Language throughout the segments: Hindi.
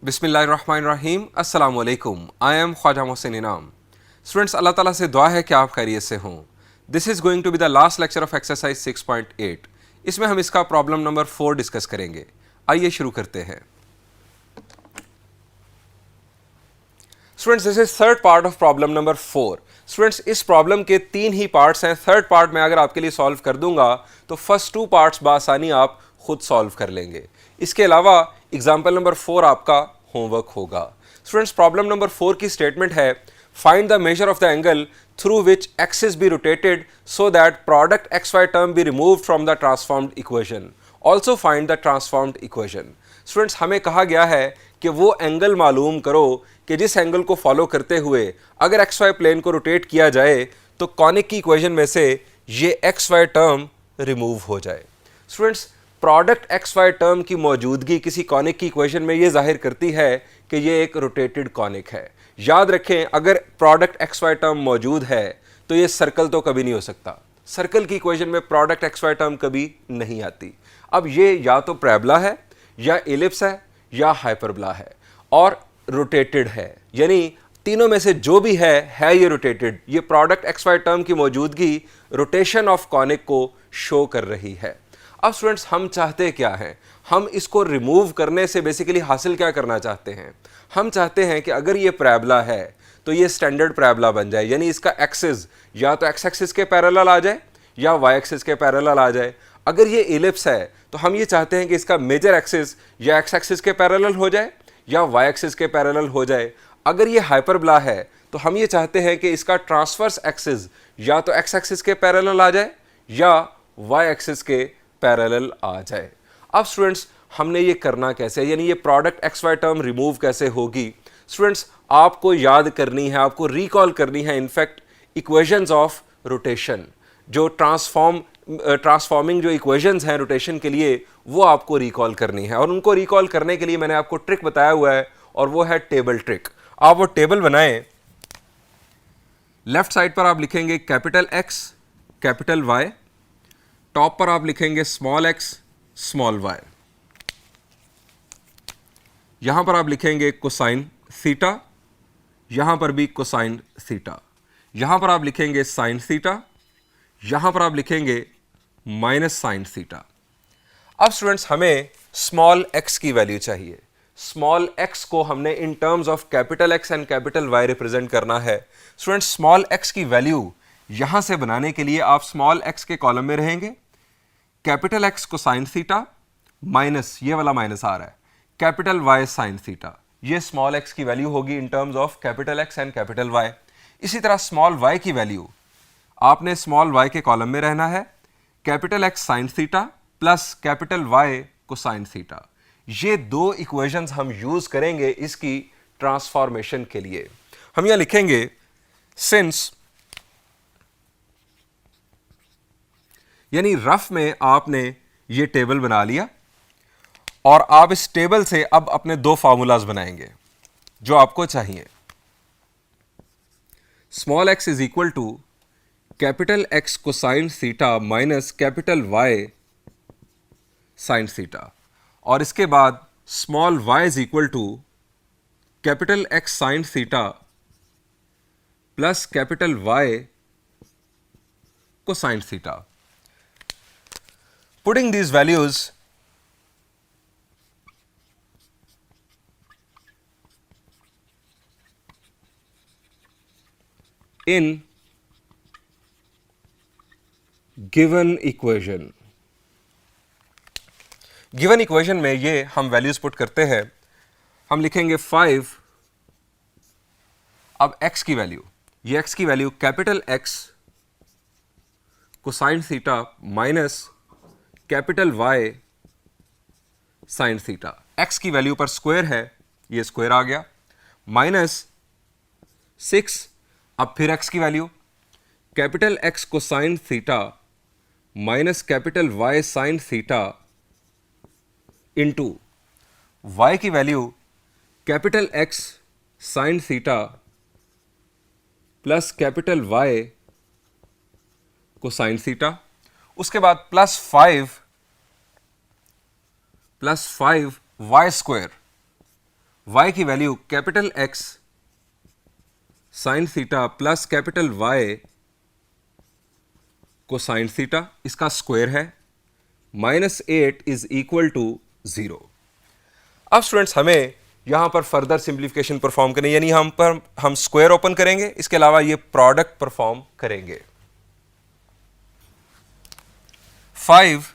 बिस्मिल्लाहिर्रहमानिर्रहीम अस्सलाम वालेकुम। आई एम ख्वाजा मोहसिन इनाम। स्टूडेंट्स, अल्लाह ताला से दुआ है कि आप खैरियत से हों। This is going to be the last lecture of exercise 6.8। इसमें हम इसका प्रॉब्लम नंबर 4 डिस्कस करेंगे। आइए शुरू करते हैं। Students, this is third part of problem number 4। Students, इस प्रॉब्लम के 3 ही पार्ट्स हैं। थर्ड पार्ट में अगर आपके लिए सॉल्व कर दूंगा तो फर्स्ट 2 पार्ट्स बासानी आप खुद सॉल्व कर लेंगे। इसके अलावा एग्जाम्पल नंबर 4 आपका होमवर्क होगा। स्टूडेंट्स, प्रॉब्लम नंबर 4 की स्टेटमेंट है, find the measure of the angle through which axis be rotated so that product x y term be removed from the transformed equation. Also find the transformed equation. Students, हमें कहा गया है कि वो एंगल मालूम करो कि जिस एंगल को फॉलो करते हुए अगर एक्स वाई प्लेन को रोटेट किया जाए तो कॉनिक की इक्वेशन में से ये एक्स वाई टर्म रिमूव हो जाए। Students, product x y term की मौजूदगी किसी कॉनिक की इक्वेशन में ये जाहिर करती है कि ये एक रोटेटेड कॉनिक है। याद रखें, अगर प्रोडक्ट एक्स वाई टर्म मौजूद है तो ये सर्कल तो कभी नहीं हो सकता। सर्कल की इक्वेशन में प्रोडक्ट एक्स वाई टर्म कभी नहीं आती। अब ये या तो पैराबोला है या एलिप्स है या हाइपरबोला है और रोटेटेड है, यानी तीनों में से जो भी है ये रोटेटेड। ये प्रोडक्ट एक्स वाई टर्म की मौजूदगी रोटेशन ऑफ कॉनिक को शो कर रही है। अब स्टूडेंट्स, हम चाहते क्या हैं? हम इसको रिमूव करने से बेसिकली हासिल क्या करना चाहते हैं? हम चाहते हैं कि अगर ये पैराबोला है तो ये स्टैंडर्ड पैराबोला बन जाए, यानी इसका एक्सिस या तो एक्स एक्सिस के पैरेलल आ जाए या वाई एक्सिस के पैरेलल आ जाए। अगर ये एलिप्स है तो हम ये चाहते हैं कि इसका मेजर एक्सिस या एक्स एक्सिस के पैरेलल हो जाए या वाई एक्सिस के पैरेलल हो जाए। अगर ये हाइपरबोला है तो हम ये चाहते हैं कि इसका ट्रांसवर्स एक्सिस या तो एक्स एक्सिस के पैरेलल आ जाए या वाई एक्सिस के पैरेलल आ जाए। अब स्टूडेंट्स, हमने ये करना कैसे, यानी ये product x y term remove कैसे होगी? स्टूडेंट्स, आपको याद करनी है, आपको रिकॉल करनी है इनफैक्ट इक्वेशंस ऑफ रोटेशन। जो ट्रांसफॉर्मिंग जो इक्वेशंस हैं रोटेशन के लिए, वो आपको रिकॉल करनी है। और उनको रिकॉल करने के लिए मैंने आपको ट्रिक बताया हुआ है और वो है टेबल ट्रिक। आप वो टेबल बनाएं। लेफ्ट साइड पर आप लिखेंगे capital x capital y, top पर आप लिखेंगे स्मॉल एक्स स्मॉल वाई, यहां पर आप लिखेंगे कोसाइन थीटा, यहां पर भी कोसाइन थीटा, यहां पर आप लिखेंगे साइन थीटा, यहां पर आप लिखेंगे माइनस साइन थीटा। अब स्टूडेंट्स, हमें स्मॉल एक्स की वैल्यू चाहिए। स्मॉल एक्स को हमने in terms of capital x and capital y represent करना है। स्टूडेंट्स, स्मॉल एक्स की वैल्यू यहां से बनाने के लिए आप स्मॉल एक्स के कॉलम में रहेंगे, कैपिटल एक्स को साइन थीटा माइनस ये वाला माइनस आ रहा है कैपिटल वाई साइन थीटा। ये स्मॉल एक्स की वैल्यू होगी in terms of capital x and capital y. इसी तरह स्मॉल वाई की वैल्यू आपने स्मॉल वाई के कॉलम में रहना है, capital x sine theta plus capital y को साइन थीटा। ये दो इक्वेशंस हम यूज करेंगे इसकी ट्रांसफॉर्मेशन के लिए। हम यहां लिखेंगे सिंस, यानी रफ में आपने ये टेबल बना लिया और आप इस टेबल से अब अपने दो फार्मूलाज बनाएंगे जो आपको चाहिए। Small x is equal to capital x cosine theta minus capital y sine theta, और इसके बाद small y is equal to capital x sine theta plus capital y cosine theta. Putting these values in given equation, given equation में ये हम वैल्यूज पुट करते हैं। हम लिखेंगे 5, अब x की वैल्यू, ये x की value capital x cosine theta minus capital y sine theta. x की वैल्यू पर स्क्वायर है, ये स्क्वायर आ गया, माइनस 6, अब फिर x की value capital x cosine theta minus capital y sine theta into y की value capital x sine theta plus capital y cosine theta. उसके बाद प्लस 5 वाई स्क्वायर y की value capital X sine theta plus capital Y को साइन थीटा, इसका स्क्वायर है, -8 इज इक्वल टू 0। अब स्टूडेंट्स हमें यहां पर फर्दर सिंप्लीफिकेशन परफॉर्म करनी, यानी हम स्क्वायर ओपन करेंगे, इसके अलावा ये प्रोडक्ट परफॉर्म करेंगे। 5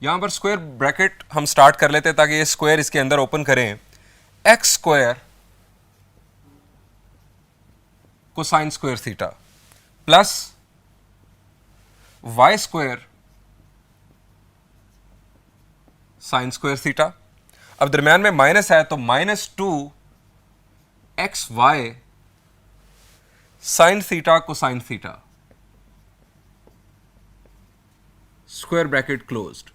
यहां पर स्क्वायर ब्रैकेट हम स्टार्ट कर लेते हैं ताकि ये स्क्वायर इसके अंदर ओपन करें। X square cosine square theta plus y square sine square theta. अब दरम्यान में माइनस है तो -2 x y sine theta cosine theta, square bracket closed.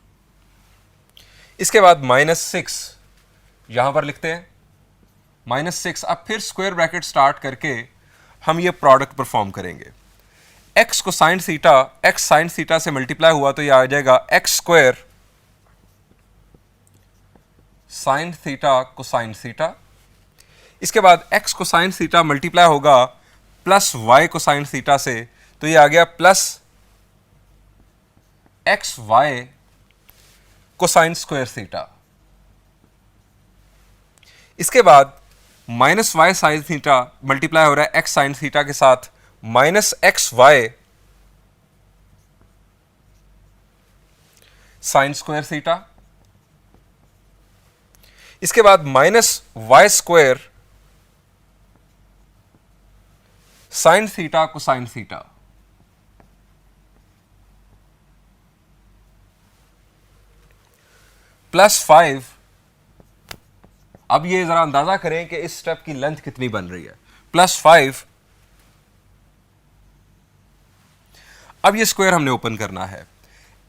इसके बाद -6 यहां पर लिखते हैं, -6। अब फिर स्क्वायर ब्रैकेट स्टार्ट करके हम ये प्रोडक्ट परफॉर्म करेंगे। x को sine theta, x sine theta से मल्टीप्लाई हुआ तो ये आ जाएगा x square sine theta cosine theta. इसके बाद x को साइन थीटा मल्टीप्लाई होगा प्लस y को साइन थीटा से, तो ये आ गया plus x y cosine square theta. इसके बाद -y साइन थीटा मल्टीप्लाई हो रहा है x साइन थीटा के साथ, -xy साइन स्क्वायर थीटा। इसके बाद -y square sine theta cosine theta. +5। अब ये जरा अंदाजा करें कि इस स्टेप की लेंथ कितनी बन रही है। +5। अब ये स्क्वायर हमने ओपन करना है।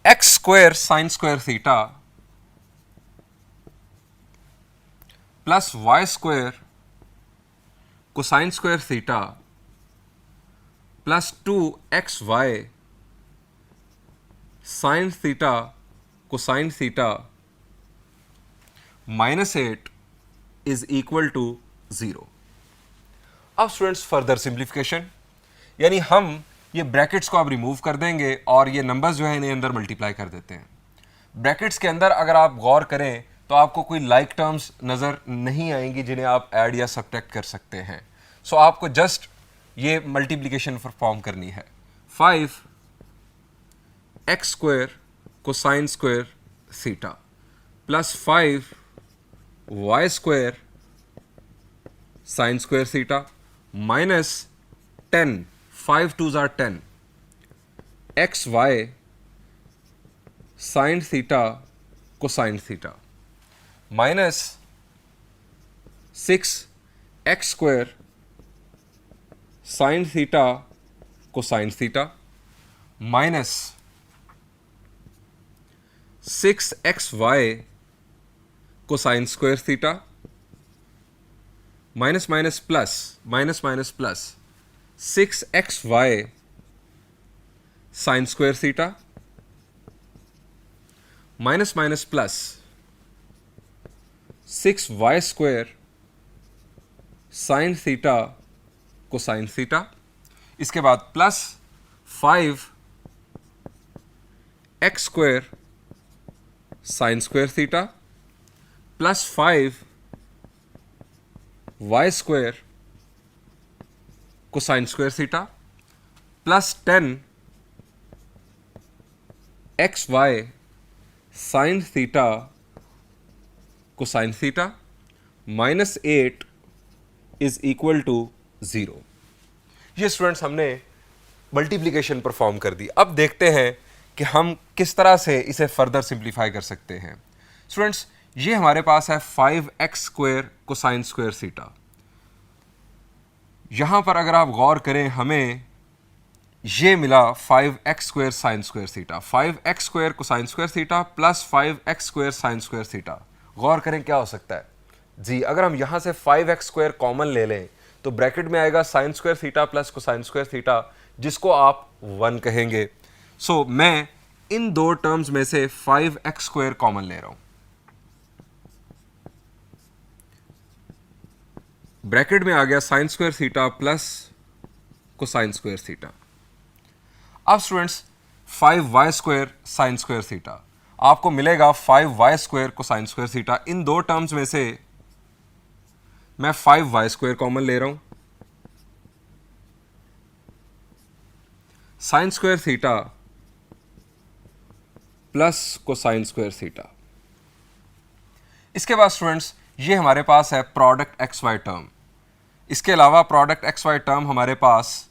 X square sine square theta plus y square cosine square theta plus 2xy sine theta cosine theta -8 is equal to 0। अब स्टूडेंट्स फर्दर सिंप्लीफिकेशन, यानी हम ये ब्रैकेट्स को अब रिमूव कर देंगे और ये नंबर्स जो है इन्हें अंदर मल्टीप्लाई कर देते हैं। ब्रैकेट्स के अंदर अगर आप गौर करें तो आपको कोई लाइक टर्म्स नज़र नहीं आएंगी जिन्हें आप ऐड या सब्ट्रैक्ट कर सकते हैं। सो आपको जस्ट ये मल्टीप्लिकेशन परफॉर्म करनी है। 5 x square cosine square theta plus 5 y square sine square theta -10 5 2s are 10 x y sine theta cosine theta -6 x square sine theta cosine theta -6 x y cosine square theta plus 6 x y sine square theta plus 6 y square sine theta cosine theta. इसके बाद plus 5 x square sine square theta plus 5 y square cosine square theta plus 10 x y sine theta cosine theta -8 is equal to 0। ये स्टूडेंट्स हमने मल्टीप्लिकेशन परफॉर्म कर दी। अब देखते हैं कि हम किस तरह से इसे फर्दर सिंप्लीफाई कर सकते हैं। स्टूडेंट्स ये हमारे पास है 5x square cosine square theta. यहां पर अगर आप गौर करें हमें ये मिला 5x square sine square theta, 5x square cosine square theta plus 5x square sine square theta. गौर करें क्या हो सकता है जी, अगर हम यहां से 5x स्क्वायर कॉमन ले लें तो ब्रैकेट में आएगा sign square theta plus cosine square theta, जिसको आप 1 कहेंगे। सो मैं इन दो टर्म्स में से 5x स्क्वायर कॉमन ले रहा हूं। ब्रैकेट में आ गया sine square theta plus cosine square theta. अब students 5y square sine square theta, आपको मिलेगा 5y square cosine square theta. इन दो टर्म्स में से मैं 5y स्क्वायर कॉमन ले रहा हूं, sign square theta plus cosine square theta. इसके बाद स्टूडेंट्स ये हमारे पास है प्रोडक्ट एक्स वाई टर्म। इसके अलावा प्रोडक्ट एक्स वाई टर्म हमारे पास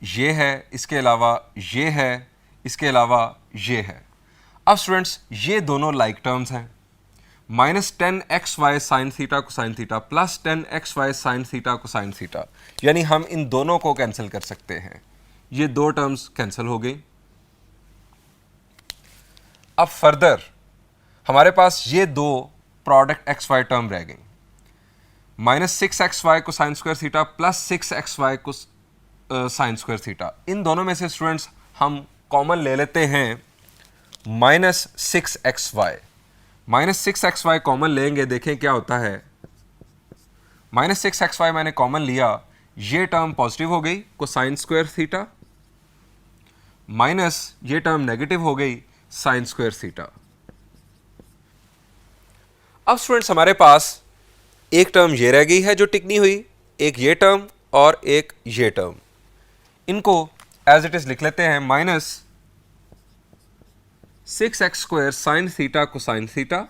ये है, इसके अलावा ये है, इसके अलावा ये है। अब स्टूडेंट्स ये दोनों लाइक टर्म्स हैं। -10xy sign theta cosine theta plus 10xy sign theta cosine theta, यानी हम इन दोनों को कैंसिल कर सकते हैं। ये दो टर्म्स कैंसिल हो गई। अब फर्दर हमारे पास ये दो प्रोडक्ट एक्स वाई टर्म रह गई, -6xy cosine square theta plus 6xy को साइन स्क्वायर थीटा। इन दोनों में से स्टूडेंट्स हम कॉमन ले लेते हैं -6xy। -6xy कॉमन लेंगे, देखें क्या होता है। -6xy मैंने कॉमन लिया, ये टर्म पॉजिटिव हो गई कोसाइन स्क्वायर थीटा, माइनस ये टर्म नेगेटिव हो गई साइन स्क्वायर थीटा। अब स्टूडेंट्स हमारे पास एक टर्म ये रह गई है जो टिक नहीं हुई, एक ये टर्म और एक ये टर्म। इनको एज इट इज लिख लेते हैं, -6x square sine theta cosine theta,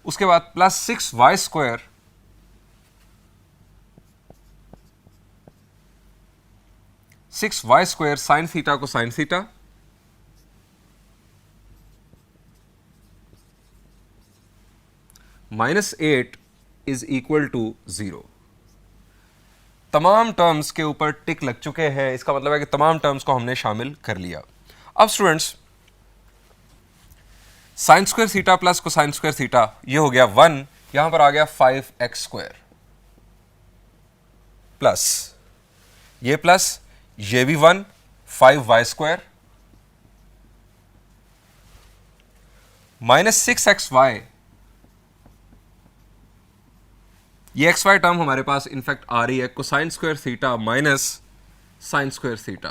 उसके बाद plus 6y square sine theta cosine theta, -8 is equal to 0। तमाम टर्म्स के ऊपर टिक लग चुके हैं, इसका मतलब है कि तमाम टर्म्स को हमने शामिल कर लिया। अब students sign square theta plus cosine square theta ये हो गया 1, यहां पर आ गया 5x स्क्वायर प्लस ये भी 1 5y स्क्वायर -6xy। ये एक्स वाई टर्म हमारे पास इनफैक्ट आ रही है cosine square theta minus sine square theta,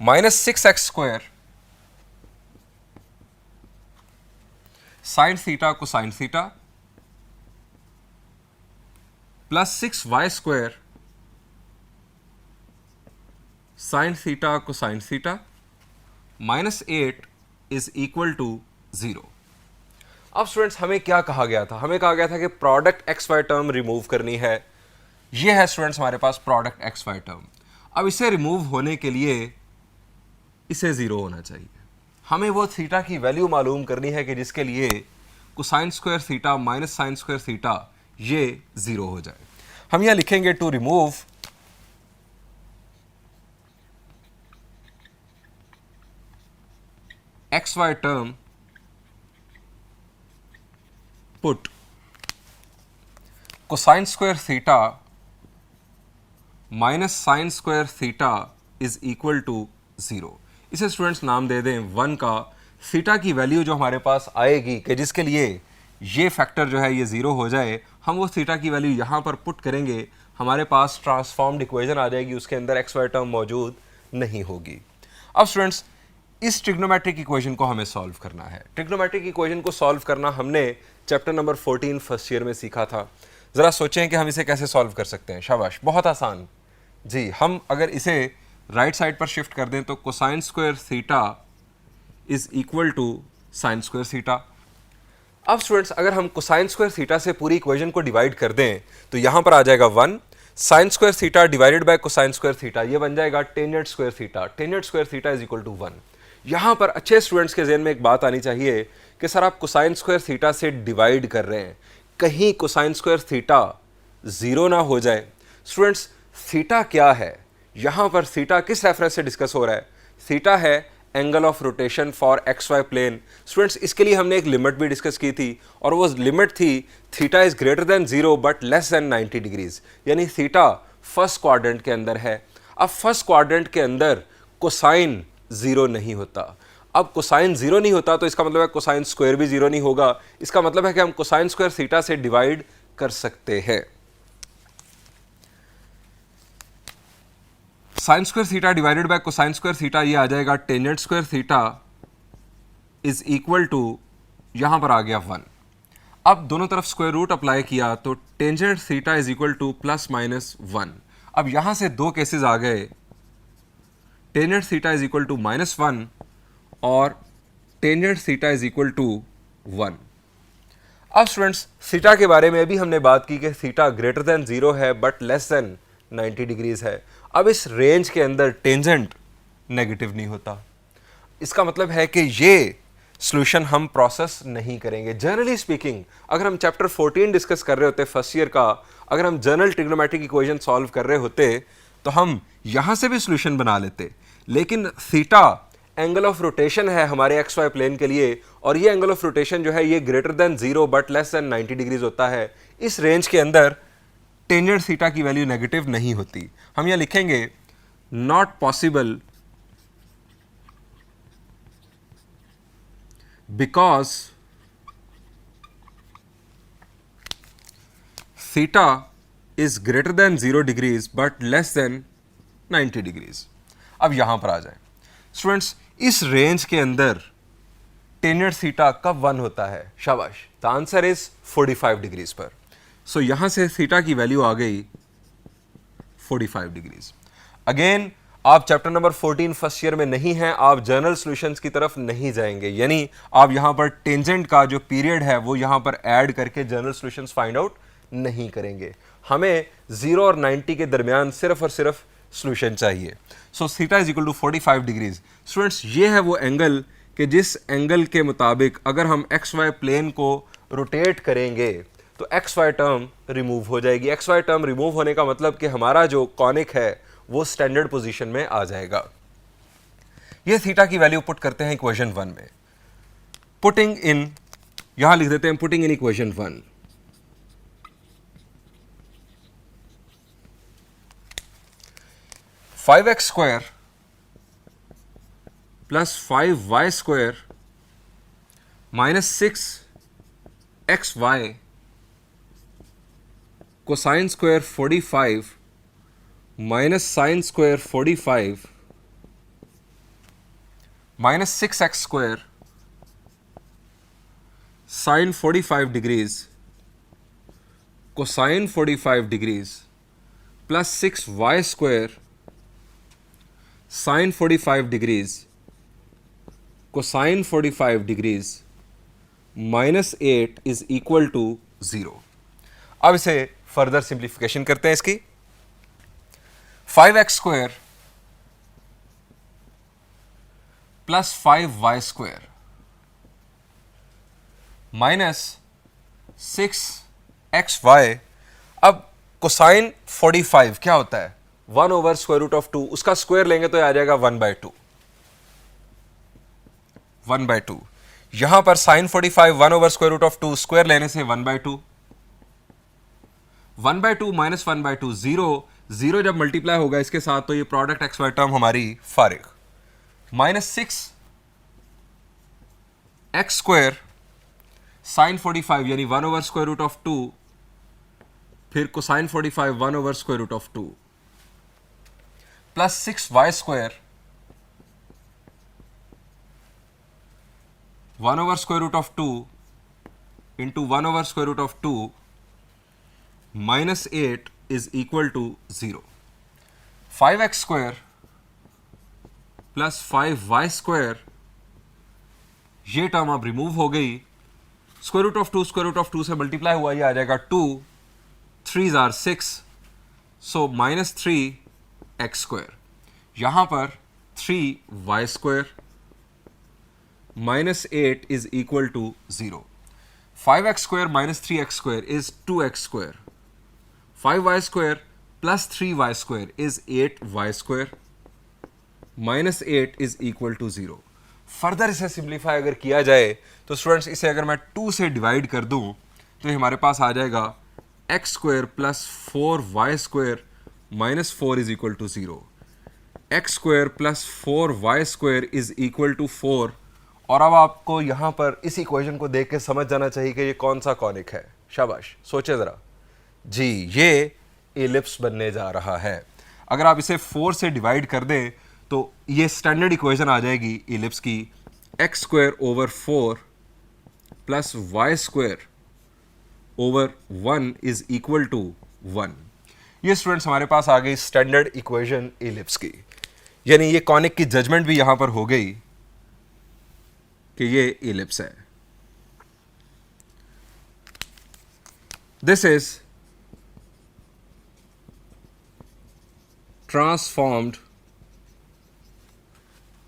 -6x square sine theta cosine theta plus 6y square sine theta cosine theta, -8 is equal to 0। अब स्टूडेंट्स हमें क्या कहा गया था, हमें कहा गया था कि product x y term remove करनी है। ये है स्टूडेंट्स हमारे पास प्रोडक्ट एक्स वाई टर्म। अब इसे रिमूव होने के लिए इसे 0 होना चाहिए। हमें वो थीटा की वैल्यू मालूम करनी है कि जिसके लिए cosine square theta minus sine square theta ये 0 हो जाए। हम यहां लिखेंगे to remove x y term put cosine square theta minus sine square theta is equal to 0। इसे स्टूडेंट्स नाम दे दें 1 का। थीटा की वैल्यू जो हमारे पास आएगी कि जिसके लिए ये फैक्टर जो है ये 0 हो जाए, हम वो थीटा की वैल्यू यहाँ पर पुट करेंगे, हमारे पास ट्रांसफॉर्म्ड इक्वेशन आ जाएगी, उसके अंदर एक्स वाई टर्म मौजूद नहीं होगी। अब स्टूडेंट्स इस ट्रिग्नोमेट्रिक इक्वेशन को हमें सॉल्व करना है। ट्रिग्नोमेट्रिक इक्वेशन को सॉल्व करना हमने चैप्टर नंबर 14 फर्स्ट ईयर में सीखा था। ज़रा सोचें कि हम इसे कैसे सॉल्व कर सकते हैं। शाबाश, बहुत आसान जी। हम अगर इसे राइट साइड पर शिफ्ट कर दें तो cosine square theta is equal to sine square theta. अब स्टूडेंट्स अगर हम कोसाइन स्क्वायर थीटा से पूरी इक्वेशन को डिवाइड कर दें तो यहाँ पर आ जाएगा 1 sine square theta divided by cosine square theta, ये बन जाएगा tangent square theta. Tangent square theta is equal to 1। यहाँ पर अच्छे स्टूडेंट्स के ज़हन में एक बात आनी चाहिए कि सर आप कोसाइन स्क्वायर थीटा से डिवाइड कर रहे हैं, कहीं कोसाइन स्क्वायर थीटा 0 ना हो जाए। स्टूडेंट्स थीटा क्या है, यहाँ पर थीटा किस रेफरेंस से डिस्कस हो रहा है? थीटा है angle of rotation for x y plane. Students इसके लिए हमने एक लिमिट भी डिस्कस की थी और वो लिमिट थी theta is greater than 0 but less than 90 degrees, यानी थीटा फर्स्ट क्वाड्रेंट के अंदर है। अब फर्स्ट क्वाड्रेंट के अंदर कोसाइन 0 नहीं होता। अब कोसाइन जीरो नहीं होता तो इसका मतलब है कोसाइन स्क्वायर भी जीरो नहीं होगा। इसका मतलब है कि हम कोसाइन स्क्वायर थीटा से डिवाइड कर सकते हैं। Sine square theta divided by cosine square theta, ये आ जाएगा tangent square theta is equal to, यहां पर आ गया 1। अब दोनों तरफ स्क्वायर रूट अप्लाई किया तो tangent theta is equal to plus minus 1। अब यहां से दो केसेस आ गए, tangent theta is equal to -1 और tangent theta is equal to 1। अब स्टूडेंट्स थीटा के बारे में अभी हमने बात की कि थीटा ग्रेटर देन 0 है बट लेस देन 90 डिग्रीज है। अब इस रेंज के अंदर टेंजेंट नेगेटिव नहीं होता। इसका मतलब है कि ये सॉल्यूशन हम प्रोसेस नहीं करेंगे। जनरली स्पीकिंग अगर हम चैप्टर 14 डिस्कस कर रहे होते फर्स्ट ईयर का, अगर हम जनरल ट्रिग्नोमेट्रिक इक्वेशन सॉल्व कर रहे होते तो हम यहां से भी सॉल्यूशन बना लेते, लेकिन थीटा एंगल ऑफ रोटेशन है हमारे एक्स वाई प्लेन के लिए, और ये एंगल ऑफ रोटेशन जो है ये greater than 0 but less than 90 degrees होता है। इस रेंज के अंदर टेंजेंट थीटा की वैल्यू नेगेटिव नहीं होती। हम यहां लिखेंगे not possible because theta is greater than 0 degrees but less than 90 degrees। अब यहां पर आ जाए स्टूडेंट्स, इस रेंज के अंदर टेंजेंट थीटा कब 1 होता है? शाबाश, द आंसर इज 45 डिग्रीज पर। सो यहां से थीटा की वैल्यू आ गई 45 डिग्रीज। अगेन आप चैप्टर नंबर 14 फर्स्ट ईयर में नहीं हैं, आप जनरल सॉल्यूशंस की तरफ नहीं जाएंगे, यानी आप यहां पर टेंजेंट का जो पीरियड है वो यहां पर ऐड करके जनरल सॉल्यूशंस फाइंड आउट नहीं करेंगे। हमें 0 और 90 के दरमियान सिर्फ और सिर्फ सॉल्यूशन चाहिए। So theta is equal to 45 degrees. Students ये है वो एंगल कि जिस एंगल के मुताबिक अगर हम एक्स वाई प्लेन को रोटेट करेंगे तो एक्स वाई टर्म रिमूव हो जाएगी। एक्स वाई टर्म रिमूव होने का मतलब कि हमारा जो कॉनिक है वो स्टैंडर्ड पोजीशन में आ जाएगा। ये थीटा की वैल्यू पुट करते हैं इक्वेशन 1 में। पुटिंग इन, यहां लिख देते हैं putting in equation 1। Five x square plus 5y square minus 6xy cosine square 45 minus sine square 45 minus 6x square sine 45 degrees cosine 45 degrees plus 6y square sine 45 degrees cosine 45 degrees minus 8 is equal to 0। अब इसे फर्दर सिंप्लीफिकेशन करते हैं इसकी। 5x square plus 5y square minus 6xy। अब कोसाइन 45 क्या होता है? 1 ओवर स्क्वायर रूट ऑफ 2, उसका स्क्वायर लेंगे तो आ जाएगा 1/2। 1/2 यहां पर sine 45 1 over square root of 2, square लेने से 1/2। 1/2 माइनस 1/2 0, 0 जब मल्टीप्लाई होगा इसके साथ तो ये प्रोडक्ट एक्स वाई टर्म हमारी फारिग। माइनस 6x स्क्वायर साइन 45 यानी 1 ओवर स्क्वायर रूट ऑफ 2, फिर cosine 45 1 over square root of 2 plus 6y square 1 over square root of 2 into 1 over square root of 2 minus 8 is equal to 0। 5x square plus 5y square, ये टर्म अब रिमूव हो गई। स्क्वायर रूट ऑफ 2 से मल्टीप्लाई हुआ, ये आ जाएगा 2, 3s are 6, so minus 3x square. यहां पर 3y square minus 8 is equal to 0। 5x square minus 3x square is 2x square. 5y square plus 3y square is 8y square minus 8 is equal to 0। Further इसे सिंप्लीफाई अगर किया जाए तो स्टूडेंट्स इसे अगर मैं 2 से डिवाइड कर दूं तो हमारे पास आ जाएगा x square plus 4y square minus 4 is equal to 0। x square plus 4y square is equal to 4 और अब आपको यहां पर इस इक्वेशन को देख के समझ जाना चाहिए कि ये कौन सा कॉनिक है। शाबाश, सोचे ज़रा जी, ये एलिप्स बनने जा रहा है। अगर आप इसे 4 से डिवाइड कर दें तो ये स्टैंडर्ड इक्वेशन आ जाएगी एलिप्स की, x स्क्वायर ओवर 4 प्लस y square over 1 is equal to 1। ये स्टूडेंट्स हमारे पास आ गई स्टैंडर्ड इक्वेशन एलिप्स की, यानी ये कॉनिक की जजमेंट भी यहां पर हो गई कि ये एलिप्स है। This is transformed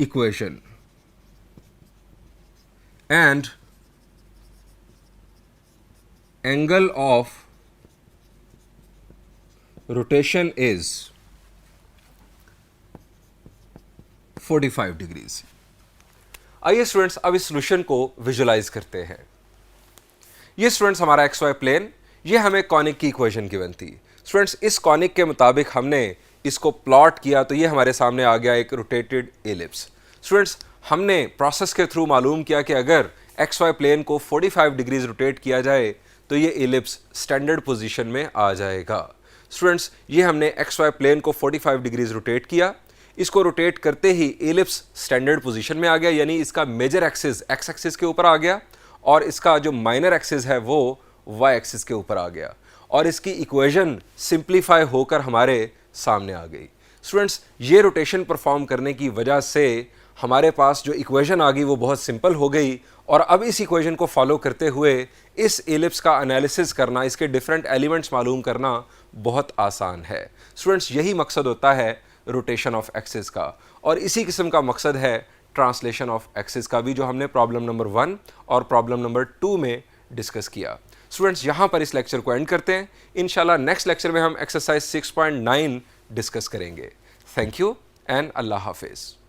equation and angle of rotation is 45 degrees. आइए स्टूडेंट्स अब इस सॉल्यूशन को विजुलाइज करते हैं। ये स्टूडेंट्स हमारा एक्स वाई प्लेन, ये हमें कॉनिक की इक्वेशन गिवन थी। स्टूडेंट्स इस कॉनिक के मुताबिक हमने इसको प्लॉट किया तो ये हमारे सामने आ गया एक रोटेटेड एलिप्स। स्टूडेंट्स हमने प्रोसेस के थ्रू मालूम किया कि अगर एक्स वाई प्लेन को 45 डिग्रीज रोटेट किया जाए तो ये एलिप्स स्टैंडर्ड पोजीशन में आ जाएगा। स्टूडेंट्स ये हमने एक्स वाई प्लेन को 45 डिग्रीज रोटेट किया, इसको रोटेट करते ही एलिप्स स्टैंडर्ड पोजीशन में आ गया, यानी इसका मेजर एक्सिस एक्स एक्सिस के ऊपर आ गया और इसका जो माइनर एक्सिस है वो वाई एक्सिस के ऊपर आ गया और इसकी इक्वेशन सिंप्लीफाई होकर हमारे सामने आ गई। स्टूडेंट्स ये रोटेशन परफॉर्म करने की वजह से हमारे पास जो इक्वेशन आ गई वो बहुत सिंपल हो गई और अब इस इक्वेशन को फॉलो करते हुए इस एलिप्स का एनालिसिस करना, इसके डिफरेंट एलिमेंट्स मालूम करना बहुत आसान है। स्टूडेंट्स यही मकसद होता है रोटेशन ऑफ एक्सिस का और इसी किस्म का मकसद है ट्रांसलेशन ऑफ एक्सिस का भी, जो हमने प्रॉब्लम नंबर 1 और प्रॉब्लम नंबर 2 में डिस्कस किया। स्टूडेंट्स यहाँ पर इस लेक्चर को एंड करते हैं। इंशाल्लाह नेक्स्ट लेक्चर में हम एक्सरसाइज 6.9 डिस्कस करेंगे। थैंक यू एंड अल्लाह हाफिज़।